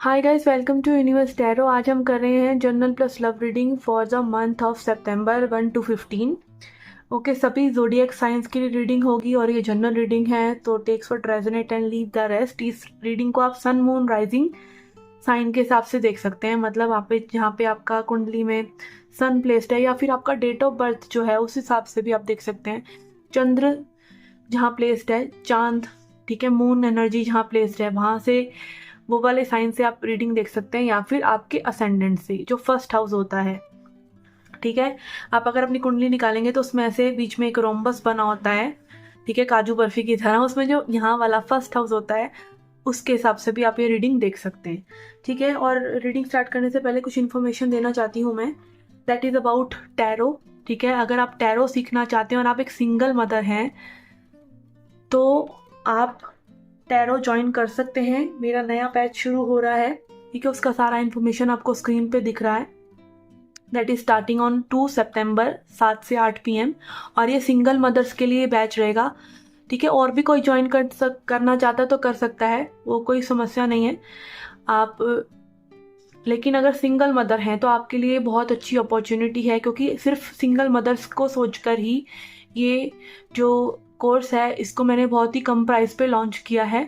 Hi guys, welcome to Universe Tarot. आज हम कर रहे हैं general plus love reading for the month of सितंबर 1 to 15। ओके, सभी जोडिएक साइंस की रीडिंग होगी और ये जनरल रीडिंग है, तो takes for resonate and leave the rest. इस रीडिंग को आप सन मून राइजिंग साइन के हिसाब से देख सकते हैं, मतलब आप जहाँ पे आपका कुंडली में सन प्लेस्ड है या फिर आपका डेट ऑफ बर्थ जो है उस हिसाब से भी आप देख सकते हैं। चंद्र जहाँ प्लेस्ड है, चांद, ठीक है, मून एनर्जी जहाँ प्लेस्ड है वहाँ से वो वाले साइन से आप रीडिंग देख सकते हैं, या फिर आपके असेंडेंट से जो फर्स्ट हाउस होता है। ठीक है, आप अगर अपनी कुंडली निकालेंगे तो उसमें ऐसे बीच में एक रोम्बस बना होता है, ठीक है, काजू बर्फी की तरह। उसमें जो यहाँ वाला फर्स्ट हाउस होता है उसके हिसाब से भी आप ये रीडिंग देख सकते हैं। ठीक है, और रीडिंग स्टार्ट करने से पहले कुछ इन्फॉर्मेशन देना चाहती हूँ मैं, दैट इज़ अबाउट टैरो। ठीक है, अगर आप टैरो सीखना चाहते हैं और आप एक सिंगल मदर हैं तो आप टैरो ज्वाइन कर सकते हैं। मेरा नया बैच शुरू हो रहा है, ठीक है, उसका सारा इन्फॉर्मेशन आपको स्क्रीन पे दिख रहा है। दैट इज स्टार्टिंग ऑन 2 सितंबर 7 से 8 PM, और ये सिंगल मदर्स के लिए बैच रहेगा। ठीक है, और भी कोई ज्वाइन करना चाहता है तो कर सकता है, वो कोई समस्या नहीं है। आप लेकिन अगर सिंगल मदर हैं तो आपके लिए बहुत अच्छी अपॉर्चुनिटी है, क्योंकि सिर्फ सिंगल मदर्स को सोचकर ही ये जो कोर्स है इसको मैंने बहुत ही कम प्राइस पे लॉन्च किया है।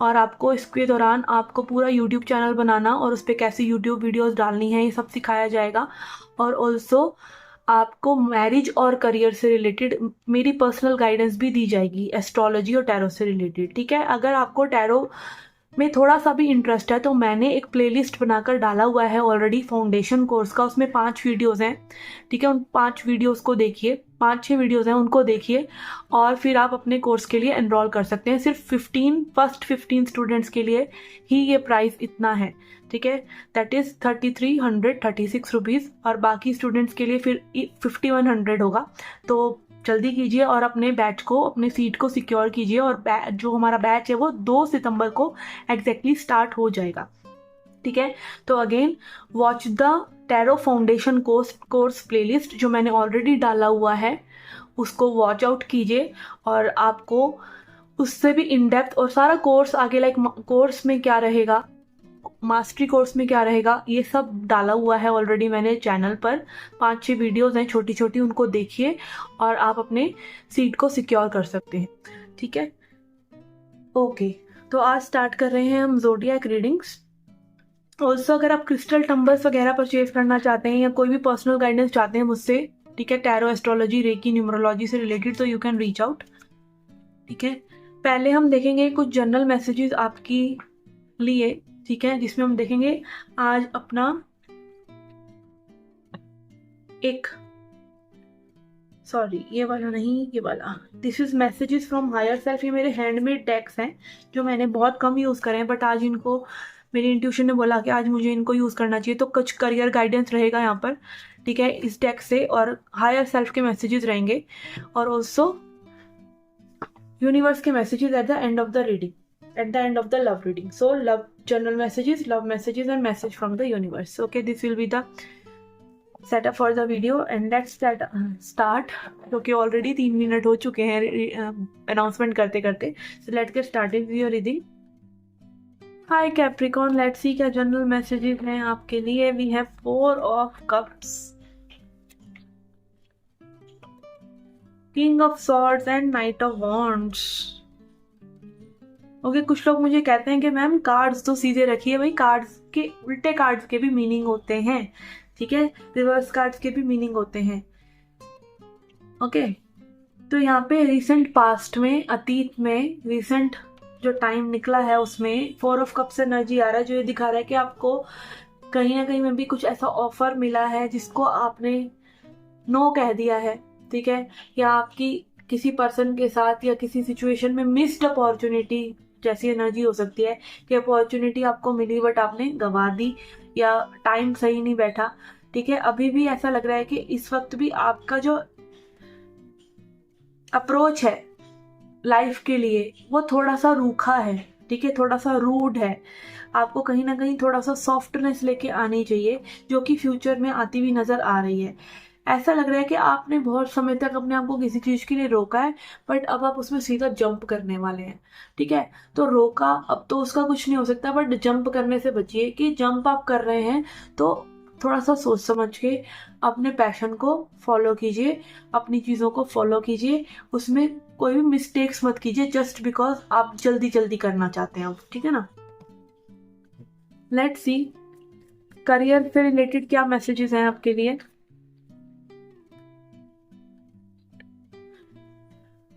और आपको इसके दौरान आपको पूरा यूट्यूब चैनल बनाना और उस पर कैसे यूट्यूब वीडियोस डालनी है ये सब सिखाया जाएगा। और ऑल्सो आपको मैरिज और करियर से रिलेटेड मेरी पर्सनल गाइडेंस भी दी जाएगी, एस्ट्रोलॉजी और टैरो से रिलेटेड। ठीक है, अगर आपको टैरो में थोड़ा सा भी इंटरेस्ट है तो मैंने एक प्लेलिस्ट बनाकर डाला हुआ है ऑलरेडी फाउंडेशन कोर्स का, उसमें 5 वीडियोस हैं। ठीक है, उन 5 वीडियोस को देखिए, 5-6 वीडियोस हैं उनको देखिए, और फिर आप अपने कोर्स के लिए एनरोल कर सकते हैं। सिर्फ फर्स्ट 15 स्टूडेंट्स के लिए ही ये प्राइस इतना है। ठीक है, दैट इज़ 3336 रुपीज़, और बाकी स्टूडेंट्स के लिए फिर 5100 होगा। तो जल्दी कीजिए और अपने बैच को, अपने सीट को सिक्योर कीजिए। और जो हमारा बैच है वो 2 सितंबर को एग्जैक्टली स्टार्ट हो जाएगा। ठीक है, तो again watch the tarot foundation course playlist जो मैंने ऑलरेडी डाला हुआ है, उसको वॉच आउट कीजिए। और आपको उससे भी इन डेप्थ और सारा कोर्स आगे, लाइक कोर्स में क्या रहेगा, मास्टरी कोर्स में क्या रहेगा, ये सब डाला हुआ है ऑलरेडी मैंने चैनल पर। 5-6 वीडियोस हैं छोटी छोटी, उनको देखिए और आप अपने सीट को सिक्योर कर सकते हैं। ठीक है, ओके, तो आज स्टार्ट कर रहे हैं हम ज़ोडिएक रीडिंग्स। ऑल्सो अगर आप क्रिस्टल टम्बर्स वगैरह परचेज करना चाहते हैं या कोई भी पर्सनल गाइडेंस चाहते हैं मुझसे, ठीक है, टैरो, एस्ट्रोलॉजी, रेकी, न्यूमरोलॉजी से रिलेटेड, तो यू कैन रीच आउट। ठीक है, पहले हम देखेंगे कुछ जनरल मैसेजेस आपकी लिए, ठीक है, जिसमें हम देखेंगे आज अपना एक, सॉरी ये वाला नहीं, ये वाला, this is messages from higher self. ये मेरे हैंडमेड डेक्स हैं जो मैंने बहुत कम यूज़ करे हैं, बट आज इनको मेरी इंट्यूशन ने बोला कि आज मुझे इनको यूज़ करना चाहिए, तो कुछ करियर गाइडेंस रहेगा यहाँ पर। ठीक है, इस डेक से, और हायर सेल्फ के मैसेजेस रहेंगे, और ऑल्सो यूनिवर्स के messages at the end of the reading, at the end of the love reading. So love general messages, love messages and message from the universe. Okay, this will be the setup for the video, and let's start क्योंकि already 3 minute हो चुके हैं announcement करते करते। So let's get started with your reading. Hi Capricorn, let's see क्या general messages हैं आपके लिए। We have 4 of cups, King of swords and Knight of wands. Okay, कुछ लोग मुझे कहते हैं कि मैम कार्ड्स तो सीधे रखिए। भाई, कार्ड्स के उल्टे कार्ड्स के भी मीनिंग होते हैं, ठीक है, रिवर्स कार्ड्स के भी मीनिंग होते हैं। ओके, तो यहाँ पे रिसेंट पास्ट में, अतीत में, रिसेंट जो टाइम निकला है उसमें 4 ऑफ कप्स एनर्जी आ रहा है, जो ये दिखा रहा है कि आपको कहीं ना कहीं में भी कुछ ऐसा ऑफर मिला है जिसको आपने नो कह दिया है। ठीक है, या आपकी किसी पर्सन के साथ या किसी सिचुएशन में मिस्ड अपॉर्चुनिटी जैसी एनर्जी हो सकती है कि अपॉर्चुनिटी आपको मिली बट आपने गंवा दी, या टाइम सही नहीं बैठा। ठीक है, अभी भी ऐसा लग रहा है कि इस वक्त भी आपका जो अप्रोच है लाइफ के लिए वो थोड़ा सा रूखा है। ठीक है, थोड़ा सा रूड है। आपको कहीं ना कहीं थोड़ा सा सॉफ्टनेस लेके आनी चाहिए, जो कि फ्यूचर में आती हुई नजर आ रही है। ऐसा लग रहा है कि आपने बहुत समय तक अपने आप को किसी चीज़ के लिए रोका है, बट अब आप उसमें सीधा जंप करने वाले हैं। ठीक है, तो रोका, अब तो उसका कुछ नहीं हो सकता, बट जंप करने से बचिए। कि जंप आप कर रहे हैं तो थोड़ा सा सोच समझ के अपने पैशन को फॉलो कीजिए, अपनी चीज़ों को फॉलो कीजिए, उसमें कोई भी मिस्टेक्स मत कीजिए जस्ट बिकॉज आप जल्दी जल्दी करना चाहते हैं। ठीक है ना। लेट्स सी करियर से रिलेटेड क्या मैसेजेस हैं आपके लिए।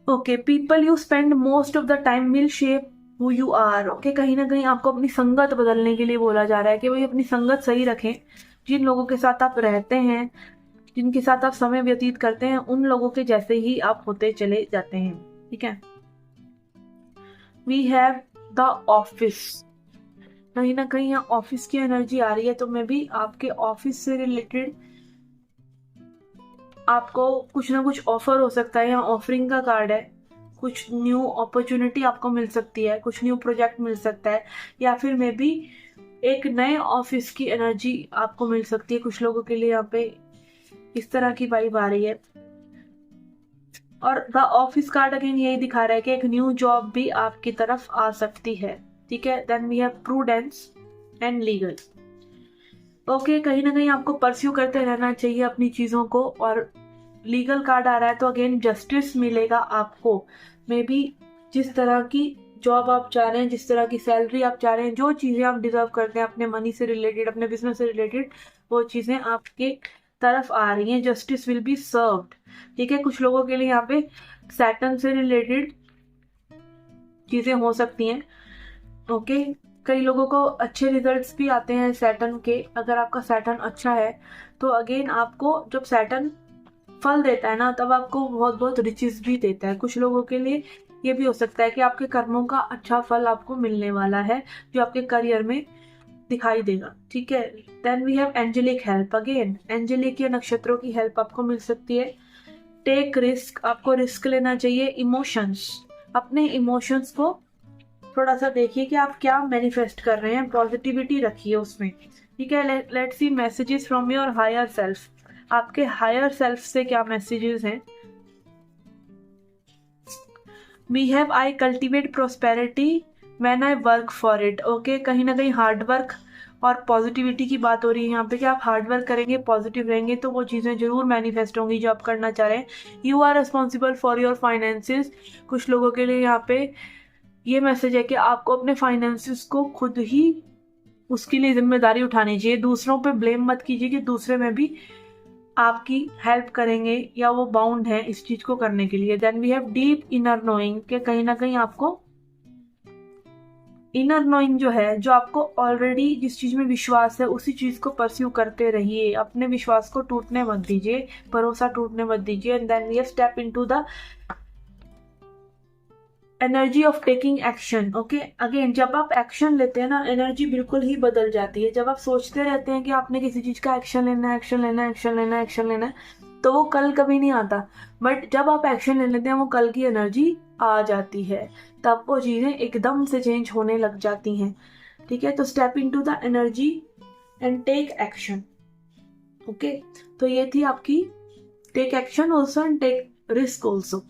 Okay, people you spend most of the time will shape who you are. Okay, कहीं ना कहीं आपको अपनी संगत बदलने के लिए बोला जा रहा है कि भाई अपनी संगत सही रखें। जिन लोगों के साथ आप रहते हैं, जिनके साथ आप समय व्यतीत करते हैं, उन लोगों के जैसे ही आप होते चले जाते हैं। ठीक है। वी हैव द ऑफिस, कहीं ना कहीं यहाँ ऑफिस की एनर्जी आ रही है, तो मैं भी आपके ऑफिस से रिलेटेड आपको कुछ ना कुछ ऑफर हो सकता है। यहाँ ऑफरिंग का कार्ड है, कुछ न्यू अपॉर्चुनिटी आपको मिल सकती है, कुछ न्यू प्रोजेक्ट मिल सकता है, या फिर मे बी एक नए ऑफिस की एनर्जी आपको मिल सकती है। कुछ लोगों के लिए यहाँ पे इस तरह की वाइब आ रही है। और द ऑफिस कार्ड अगेन यही दिखा रहा है कि एक न्यू जॉब भी आपकी तरफ आ सकती है। ठीक है। Then we have prudence and legal. Okay, कहीं ना कहीं आपको परस्यू करते रहना चाहिए अपनी चीज़ों को। और लीगल कार्ड आ रहा है तो अगेन जस्टिस मिलेगा आपको। मे बी जिस तरह की जॉब आप चाह रहे हैं, जिस तरह की सैलरी आप चाह रहे हैं, जो चीज़ें आप डिजर्व करते हैं अपने मनी से रिलेटेड, अपने बिजनेस से रिलेटेड, वो चीज़ें आपके तरफ आ रही हैं। Justice will be served. ठीक है। कुछ लोगों के लिए यहाँ पे सैटर्न से रिलेटेड चीज़ें हो सकती हैं। ओके, कई लोगों को अच्छे रिजल्ट्स भी आते हैं सैटर्न के। अगर आपका सैटर्न अच्छा है तो अगेन आपको जब सैटर्न फल देता है ना, तब आपको बहुत बहुत रिचेस भी देता है। कुछ लोगों के लिए ये भी हो सकता है कि आपके कर्मों का अच्छा फल आपको मिलने वाला है, जो आपके करियर में दिखाई देगा। ठीक है। Then we have angelic help. Again angelic या नक्षत्रों की हेल्प आपको मिल सकती है। टेक रिस्क, आपको रिस्क लेना चाहिए। इमोशंस, अपने इमोशंस को थोड़ा सा देखिए कि आप क्या मैनिफेस्ट कर रहे हैं, पॉजिटिविटी रखिए उसमें। ठीक है। Let's see messages from your higher self. आपके हायर सेल्फ से क्या मैसेजेस हैं। We have I cultivate prosperity when I work for it. Okay, कहीं ना कहीं हार्ड वर्क और पॉजिटिविटी की बात हो रही है यहाँ पे कि आप हार्ड वर्क करेंगे, पॉजिटिव रहेंगे, तो वो चीज़ें जरूर मैनिफेस्ट होंगी जो आप करना चाह रहे हैं। You are responsible for your finances. कुछ लोगों के लिए यहाँ पे ये मैसेज है कि आपको अपने फाइनेंसेस को खुद ही उसके लिए जिम्मेदारी उठानी चाहिए। दूसरों पे ब्लेम मत कीजिए कि दूसरे में भी आपकी हेल्प करेंगे या वो बाउंड है इस चीज को करने के लिए। Then we have deep inner knowing, कि कहीं ना कहीं आपको इनर नोइंग जो है, जो आपको ऑलरेडी जिस चीज में विश्वास है उसी चीज को परस्यू करते रहिए। अपने विश्वास को टूटने मत दीजिए, भरोसा टूटने मत दीजिए। And then we have step into the energy of taking action. Okay, again जब आप एक्शन लेते हैं ना, एनर्जी बिल्कुल ही बदल जाती है। जब आप सोचते रहते हैं कि आपने किसी चीज का एक्शन लेना है, एक्शन लेना है, एक्शन लेना है, एक्शन लेना है, तो वो कल कभी नहीं आता। बट जब आप एक्शन ले लेते हैं, वो कल की एनर्जी आ जाती है, तब वो चीजें एकदम से चेंज होने लग जाती हैं। ठीक है। तो step into the energy and take action. Okay, तो ये थी आपकी take action also and take risk also.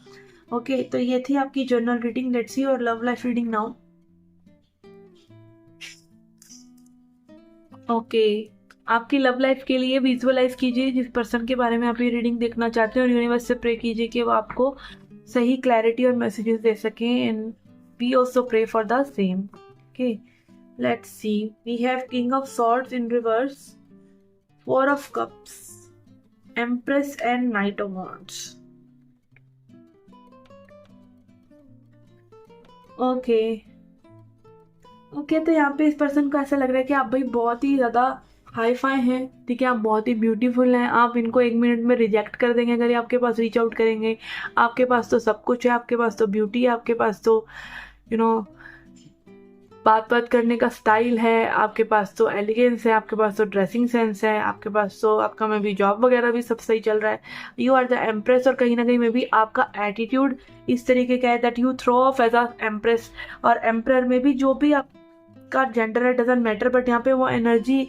Okay, तो ये थी आपकी जर्नल रीडिंग। लेट्स सी और love life reading now. Okay, आपकी लव लाइफ के लिए विजुअलाइज कीजिए जिस पर्सन के बारे में आप ये रीडिंग देखना चाहते हैं, और यूनिवर्स से प्रे कीजिए कि वो आपको सही क्लैरिटी और मैसेजेस दे सकें। And we also pray for the same. Okay, let's see. We have king of swords in reverse, four of cups, empress and knight of wands. Okay okay, तो यहाँ पे इस पर्सन को ऐसा लग रहा है कि आप भाई बहुत ही ज़्यादा हाई फाई हैं। ठीक है, आप बहुत ही ब्यूटीफुल हैं। आप इनको 1 मिनट में रिजेक्ट कर देंगे अगर ये आपके पास रीच आउट करेंगे। आपके पास तो सब कुछ है, आपके पास तो ब्यूटी है, आपके पास तो बात करने का स्टाइल है, आपके पास तो एलिगेंस है, आपके पास तो ड्रेसिंग सेंस है, आपके पास तो आपका में भी जॉब वगैरह भी सब सही चल रहा है। यू आर द एम्प्रेस, और कहीं ना कहीं में भी आपका एटीट्यूड इस तरीके का है that you throw off as a empress. और एम्प्रेयर में भी जो भी आपका जेंडर है डजंट मैटर, बट यहाँ पे वो एनर्जी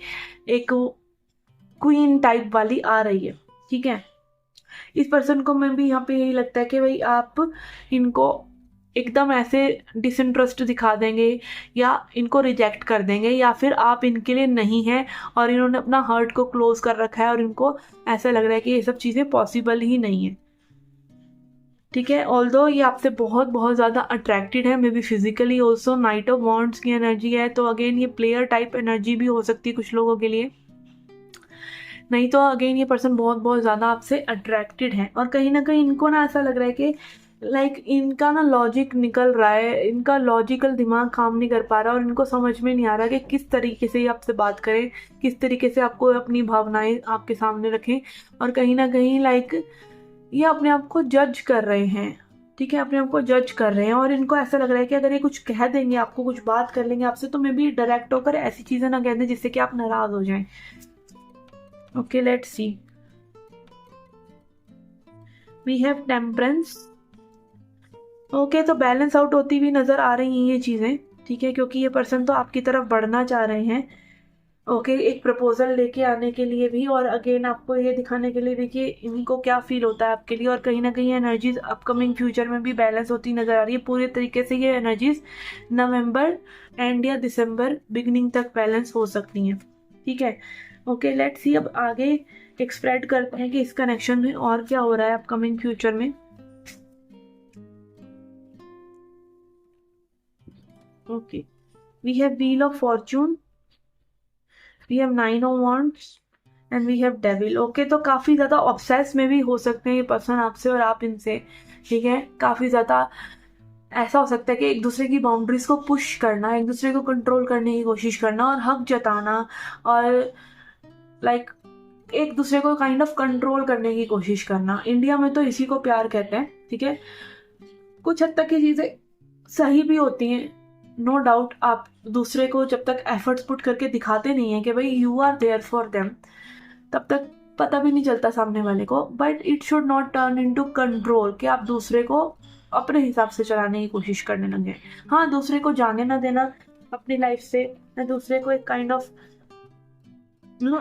एक क्वीन टाइप वाली आ रही है। ठीक है, इस पर्सन को मैं भी यहाँ पे यही लगता है कि भाई आप इनको एकदम ऐसे डिसइंटरेस्ट दिखा देंगे या इनको रिजेक्ट कर देंगे, या फिर आप इनके लिए नहीं हैं और इन्होंने अपना हार्ट को क्लोज कर रखा है और इनको ऐसा लग रहा है कि ये सब चीज़ें पॉसिबल ही नहीं है। ठीक है, ऑल्दो ये आपसे बहुत बहुत ज़्यादा अट्रैक्टेड है, may be physically also, night of wands की एनर्जी है, तो अगेन ये प्लेयर टाइप एनर्जी भी हो सकती है कुछ लोगों के लिए। नहीं तो अगेन ये पर्सन बहुत बहुत ज़्यादा आपसे अट्रैक्टेड है और कहीं ना कहीं इनको ना ऐसा लग रहा है कि लाइक इनका ना लॉजिक निकल रहा है, इनका लॉजिकल दिमाग काम नहीं कर पा रहा और इनको समझ में नहीं आ रहा कि किस तरीके से ये आपसे बात करें, किस तरीके से आपको अपनी भावनाएं आपके सामने रखें। और कहीं ना कहीं लाइक ये अपने आप को जज कर रहे हैं। ठीक है, अपने आप को जज कर रहे हैं और इनको ऐसा लग रहा है कि अगर ये कुछ कह देंगे आपको, कुछ बात कर लेंगे आपसे, तो मे भी डायरेक्ट होकर ऐसी चीज़ें ना कह दें जिससे कि आप नाराज हो जाएं। Okay, let's see. We have temperance. Okay, तो बैलेंस आउट होती हुई नजर आ रही हैं ये चीजें। ठीक है, क्योंकि ये पर्सन तो आपकी तरफ बढ़ना चाह रहे हैं। ओके, एक प्रपोजल लेके आने के लिए भी और अगेन आपको ये दिखाने के लिए भी कि इनको क्या फील होता है आपके लिए। और कहीं ना कहीं एनर्जीज अपकमिंग फ्यूचर में भी बैलेंस होती नजर आ रही है। पूरे तरीके से ये एनर्जीज नवंबर एंड या दिसंबर बिगिनिंग तक बैलेंस हो सकती हैं। ठीक है, ओके, लेट्स सी। अब आगे एक स्प्रेड करते हैं कि इस कनेक्शन में और क्या हो रहा है अपकमिंग फ्यूचर में। Okay, we have wheel of fortune, we have 9 of wands and we have devil. Okay, तो काफी ज्यादा ऑब्सेस में भी हो सकते हैं ये पर्सन आपसे और आप इनसे। ठीक है, काफी ज्यादा ऐसा हो सकता है कि एक दूसरे की बाउंड्रीज को पुश करना, एक दूसरे को कंट्रोल करने की कोशिश करना और हक जताना और लाइक एक दूसरे को काइंड ऑफ कंट्रोल करने की कोशिश करना। इंडिया में तो इसी को प्यार कहते हैं। ठीक है, कुछ हद तक ये चीजें सही भी होती हैं, नो डाउट। आप दूसरे को जब तक एफर्ट्स पुट करके दिखाते नहीं है कि भाई you are there for them, तब तक पता भी नहीं चलता सामने वाले को। But it should not turn into control कि आप दूसरे को अपने हिसाब से चलाने की कोशिश करने लगे। हाँ, दूसरे को जाने ना देना अपनी लाइफ से, या दूसरे को एक काइंड ऑफ नो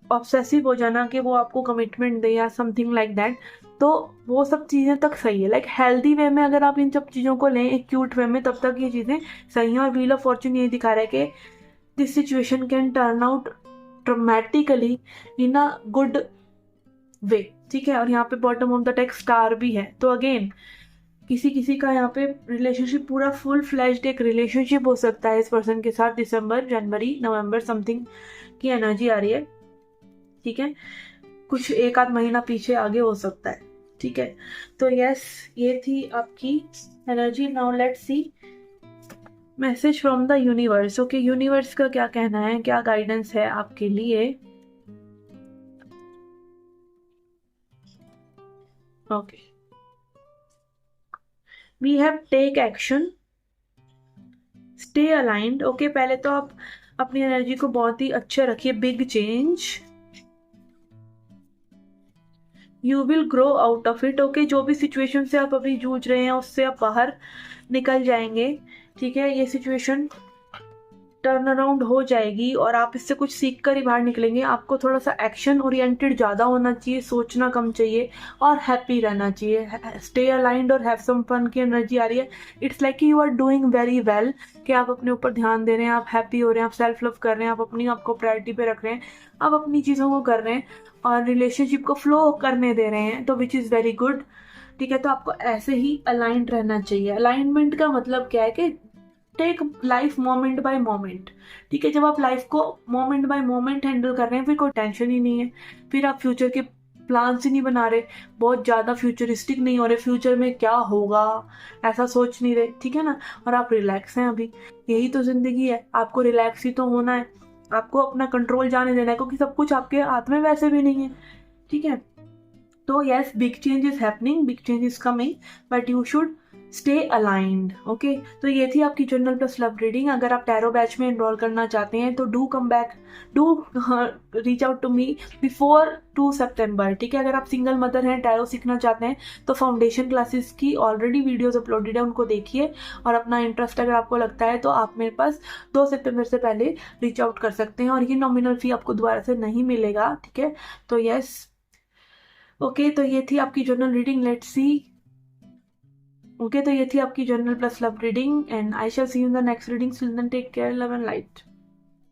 ऑब्सेसिव हो जाना कि वो आपको कमिटमेंट दे या समथिंग लाइक दैट, तो वो सब चीज़ें तक सही है। लाइक हेल्दी वे में अगर आप इन सब चीज़ों को लें, एक क्यूट वे में, तब तक ये चीज़ें सही हैं। और व्हील ऑफ फॉर्चून ये दिखा रहा है कि this situation can turn out dramatically in a good way. ठीक है, और यहाँ पे bottom of the text star भी है। तो अगेन किसी किसी का यहाँ पे रिलेशनशिप पूरा फुल फ्लैश्ड एक रिलेशनशिप हो सकता है इस पर्सन के साथ। दिसंबर, जनवरी, नवंबर समथिंग की एनर्जी आ रही है। ठीक है, कुछ एक आध महीना पीछे आगे हो सकता है। ठीक है, तो यस, ये थी आपकी energy. Now let's see message from the universe. Okay, universe का क्या कहना है, क्या गाइडेंस है आपके लिए। Okay, we have take action, stay aligned. Okay, पहले तो आप अपनी एनर्जी को बहुत ही अच्छा रखिए। Big change, you will grow out of it. Okay, जो भी सिचुएशन से आप अभी जूझ रहे हैं उससे आप बाहर निकल जाएंगे। ठीक है, ये सिचुएशन टर्न अराउंड हो जाएगी और आप इससे कुछ सीख कर ही बाहर निकलेंगे। आपको थोड़ा सा एक्शन ओरिएंटेड ज़्यादा होना चाहिए, सोचना कम चाहिए और हैप्पी रहना चाहिए। स्टे अलाइंड और हैव सम फन की एनर्जी आ रही है। It's like you are doing very well, कि आप अपने ऊपर ध्यान दे रहे हैं, आप हैप्पी हो रहे हैं, आप सेल्फ लव कर रहे हैं, आप अपनी आपको प्रायोरिटी पे रख रहे हैं, आप अपनी चीज़ों को कर रहे हैं और रिलेशनशिप को फ्लो करने दे रहे हैं, तो विच इज़ वेरी गुड। ठीक है, तो आपको ऐसे ही अलाइंड रहना चाहिए। अलाइनमेंट का मतलब क्या है कि take life moment by moment. ठीक है, जब आप लाइफ को मोमेंट बाय मोमेंट हैंडल कर रहे हैं, फिर कोई टेंशन ही नहीं है, फिर आप फ्यूचर के प्लान्स ही नहीं बना रहे, बहुत ज़्यादा फ्यूचरिस्टिक नहीं हो रहे, फ्यूचर में क्या होगा ऐसा सोच नहीं रहे। ठीक है ना, और आप रिलैक्स हैं अभी। यही तो जिंदगी है, आपको रिलैक्स ही तो होना है, आपको अपना कंट्रोल जाने देना है, क्योंकि सब कुछ आपके हाथ में वैसे भी नहीं है। ठीक है, तो yes, big change is happening, big change is coming, but you should stay aligned. Okay, तो ये थी आपकी जनरल प्लस लव रीडिंग। अगर आप टैरो बैच में एनरोल करना चाहते हैं तो do come back, do reach out to me before 2 सितंबर। ठीक है, अगर आप सिंगल मदर हैं, टैरो सीखना चाहते हैं, तो फाउंडेशन क्लासेस की ऑलरेडी वीडियोस अपलोडेड है, उनको देखिए और अपना इंटरेस्ट अगर आपको लगता है तो आप मेरे पास 2 सितंबर से पहले रीच आउट कर सकते हैं और ये नॉमिनल फी आपको दोबारा से नहीं मिलेगा। ठीक है, तो यस, ओके, तो ये थी आपकी general reading, let's see. Okay, तो ये थी आपकी general plus love reading and I shall see you in the next reading. Till then take care, love and light.